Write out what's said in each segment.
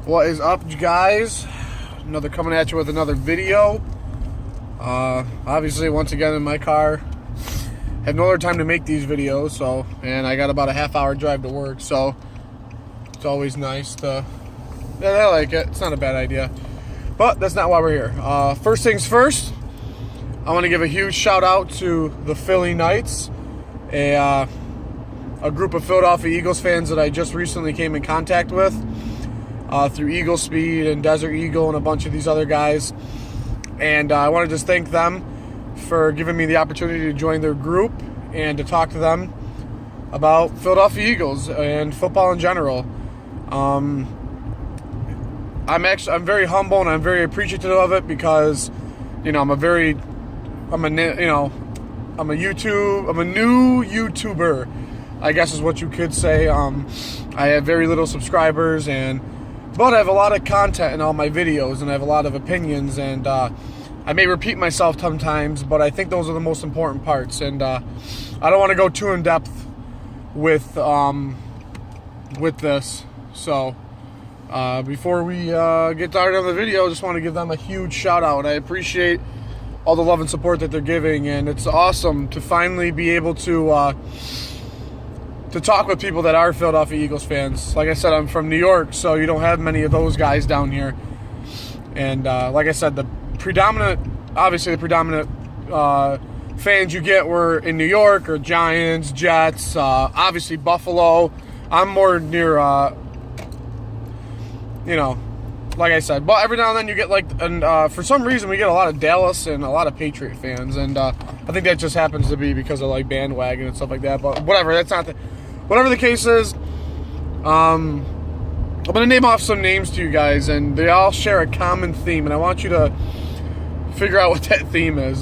What is up, guys? Coming at you with another video. Obviously, once again in my car. Have no other time to make these videos, and I got about a half-hour drive to work, so it's always nice to. Yeah, I like it. It's not a bad idea, but that's not why we're here. First things first, I want to give a huge shout out to the Philly Knights, a group of Philadelphia Eagles fans that I just recently came in contact with through Eagle Speed and Desert Eagle and a bunch of these other guys. And I want to just thank them for giving me the opportunity to join their group and to talk to them about Philadelphia Eagles and football in general. I'm very humble and I'm very appreciative of it because, I'm a new YouTuber, I guess is what you could say. I have very little subscribers, but I have a lot of content in all my videos, and I have a lot of opinions, and I may repeat myself sometimes, but I think those are the most important parts. And I don't want to go too in depth with this. So before we get started on the video, I just want to give them a huge shout out. I appreciate all the love and support that they're giving, and it's awesome to finally be able to talk with people that are Philadelphia Eagles fans. Like I said, I'm from New York, so you don't have many of those guys down here. And like I said, the predominant fans you get were in New York or Giants, Jets, obviously Buffalo. I'm more near, like I said. But every now and then you get for some reason we get a lot of Dallas and a lot of Patriot fans. And I think that just happens to be because of bandwagon and stuff like that. But whatever, whatever the case is, I'm going to name off some names to you guys, and they all share a common theme, and I want you to figure out what that theme is.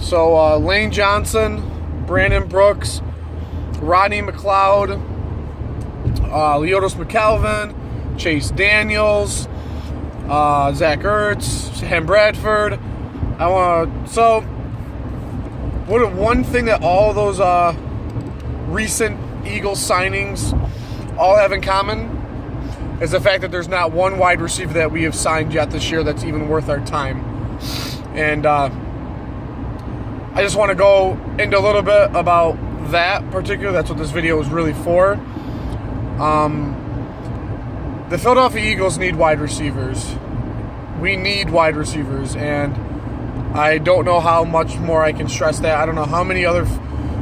So Lane Johnson, Brandon Brooks, Rodney McLeod, Leotis McKelvin, Chase Daniels, Zach Ertz, Sam Bradford. One thing that all those recent Eagles signings all have in common is the fact that there's not one wide receiver that we have signed yet this year that's even worth our time. And I just want to go into a little bit about that particular. That's what this video is really for. The Philadelphia Eagles need wide receivers. We need wide receivers, and I don't know how much more I can stress that. I don't know how many other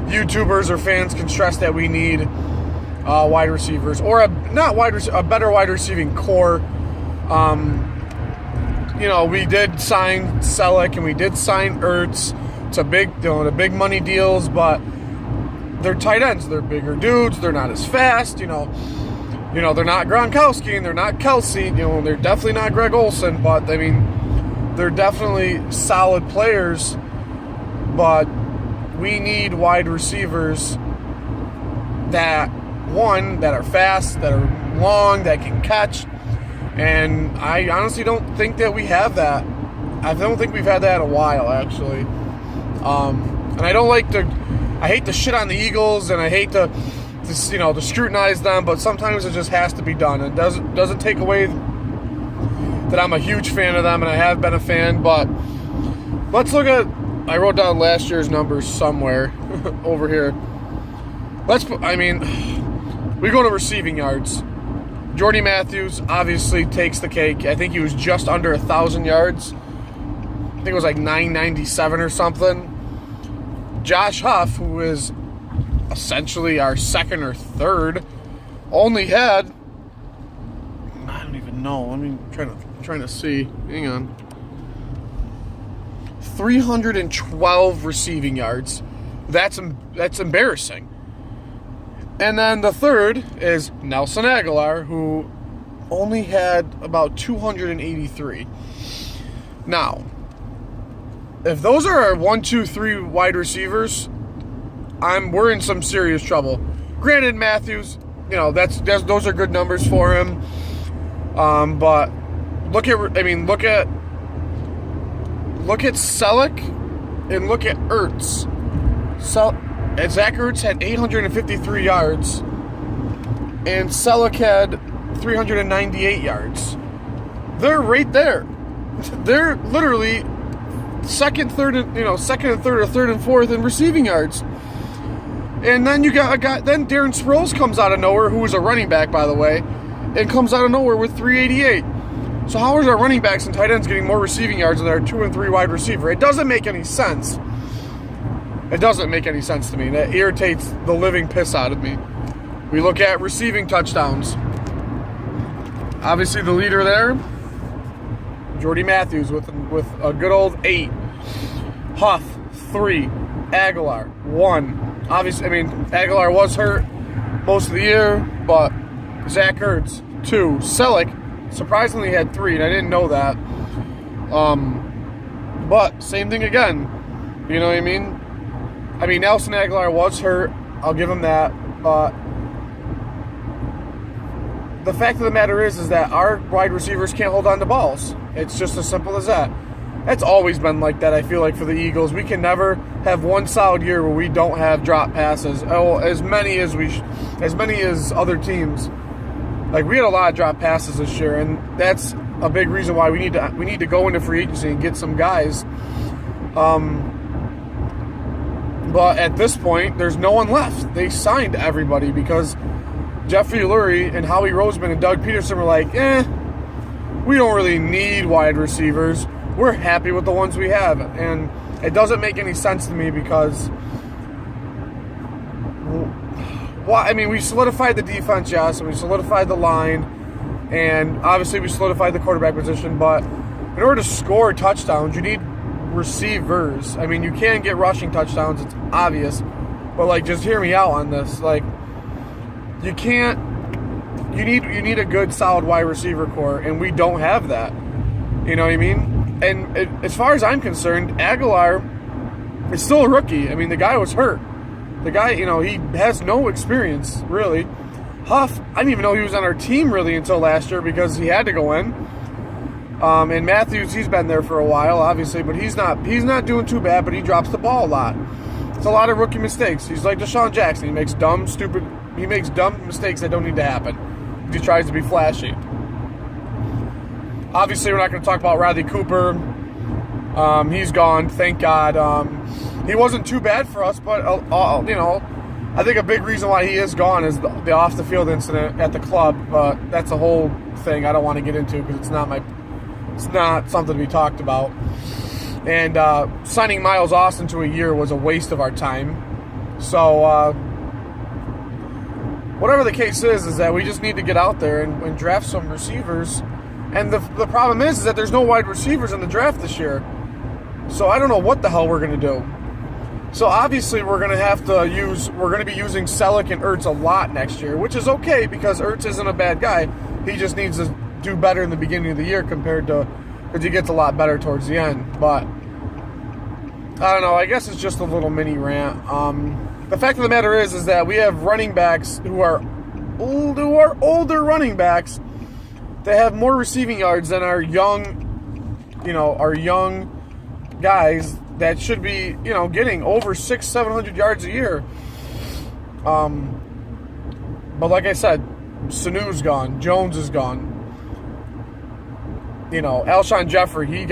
YouTubers or fans can stress that we need wide receivers, or a better wide receiving core. We did sign Selleck and we did sign Ertz to the big money deals, but they're tight ends. They're bigger dudes. They're not as fast. They're not Gronkowski and they're not Kelsey. They're definitely not Greg Olsen, but they're definitely solid players. But we need wide receivers that are fast, that are long, that can catch. And I honestly don't think that we have that. I don't think we've had that in a while, actually. And I hate to shit on the Eagles, and I hate to scrutinize them, but sometimes it just has to be done. It doesn't take away that I'm a huge fan of them, and I have been a fan, but let's look at, I wrote down last year's numbers somewhere over here. We go to receiving yards. Jordy Matthews obviously takes the cake. I think he was just under 1,000 yards. I think it was 997 or something. Josh Huff, who is essentially our second or third, only had, I don't even know. I'm trying to see. Hang on. 312 receiving yards. That's embarrassing. And then the third is Nelson Aguilar, who only had about 283. Now, if those are our 1, 2, 3 wide receivers, we're in some serious trouble. Granted, Matthews, those are good numbers for him. But look at Selleck and look at Ertz. And Zach Ertz had 853 yards, and Selleck had 398 yards. They're right there. They're literally second, third, and third, or third and fourth in receiving yards. And then you got a guy. Then Darren Sproles comes out of nowhere, who is a running back, by the way, and comes out of nowhere with 388. So how is our running backs and tight ends getting more receiving yards than our 2 and 3 wide receiver? It doesn't make any sense. It doesn't make any sense to me. That irritates the living piss out of me. We look at receiving touchdowns. Obviously, the leader there, Jordy Matthews with a good old 8. Huff, 3. Aguilar, 1. Obviously, Aguilar was hurt most of the year, but Zach Ertz, 2. Selleck surprisingly had 3, and I didn't know that. But same thing again. You know what I mean? Nelson Aguilar was hurt. I'll give him that. But the fact of the matter is that our wide receivers can't hold on to balls. It's just as simple as that. It's always been like that, I feel like, for the Eagles. We can never have one solid year where we don't have drop passes. Oh, as many as other teams. Like, we had a lot of drop passes this year, and that's a big reason why we need to go into free agency and get some guys. But at this point, there's no one left. They signed everybody because Jeffrey Lurie and Howie Roseman and Doug Peterson were like, we don't really need wide receivers. We're happy with the ones we have. And it doesn't make any sense to me because, we solidified the defense, yes, and we solidified the line, and obviously we solidified the quarterback position, but in order to score touchdowns, you need receivers. You can get rushing touchdowns, it's obvious, but, just hear me out on this. You need a good, solid wide receiver core, and we don't have that. You know what I mean? And as far as I'm concerned, Aguilar is still a rookie. The guy was hurt. The guy, he has no experience, really. Huff, I didn't even know he was on our team, really, until last year because he had to go in. And Matthews, he's been there for a while, obviously, but he's not doing too bad, but he drops the ball a lot. It's a lot of rookie mistakes. He's like Deshaun Jackson. He makes dumb mistakes that don't need to happen. He tries to be flashy. Obviously, we're not going to talk about Riley Cooper. He's gone, thank God. He wasn't too bad for us, but, I think a big reason why he is gone is the off-the-field incident at the club. But that's a whole thing I don't want to get into because it's not something to be talked about. And signing Miles Austin to a year was a waste of our time. So, whatever the case is that we just need to get out there and draft some receivers. And the problem is that there's no wide receivers in the draft this year. So I don't know what the hell we're going to do. So obviously we're going to be using Selleck and Ertz a lot next year, which is okay because Ertz isn't a bad guy. He just needs to do better in the beginning of the year because he gets a lot better towards the end. But I don't know. I guess it's just a little mini rant. The fact of the matter is that we have running backs who are older running backs that have more receiving yards than our young guys that should be, getting over 600-700 yards a year. But like I said, Sanu's gone. Jones is gone. Alshon Jeffrey, he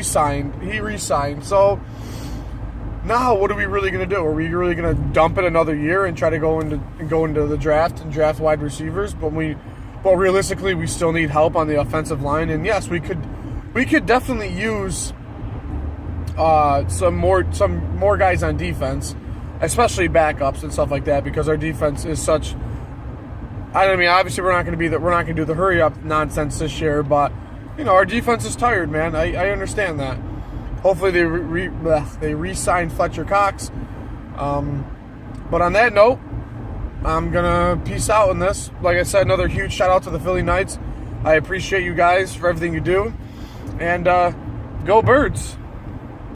signed. He re-signed. So now what are we really going to do? Are we really going to dump it another year and try to go into the draft and draft wide receivers? But realistically, we still need help on the offensive line. And yes, we could definitely use some more guys on defense, especially backups and stuff like that, because our defense is such. Obviously we're not going to do the hurry up nonsense this year, but our defense is tired, man. I understand that. Hopefully they re-sign Fletcher Cox. But on that note, I'm gonna peace out in this. Like I said, another huge shout out to the Philly Knights. I appreciate you guys for everything you do, and go Birds.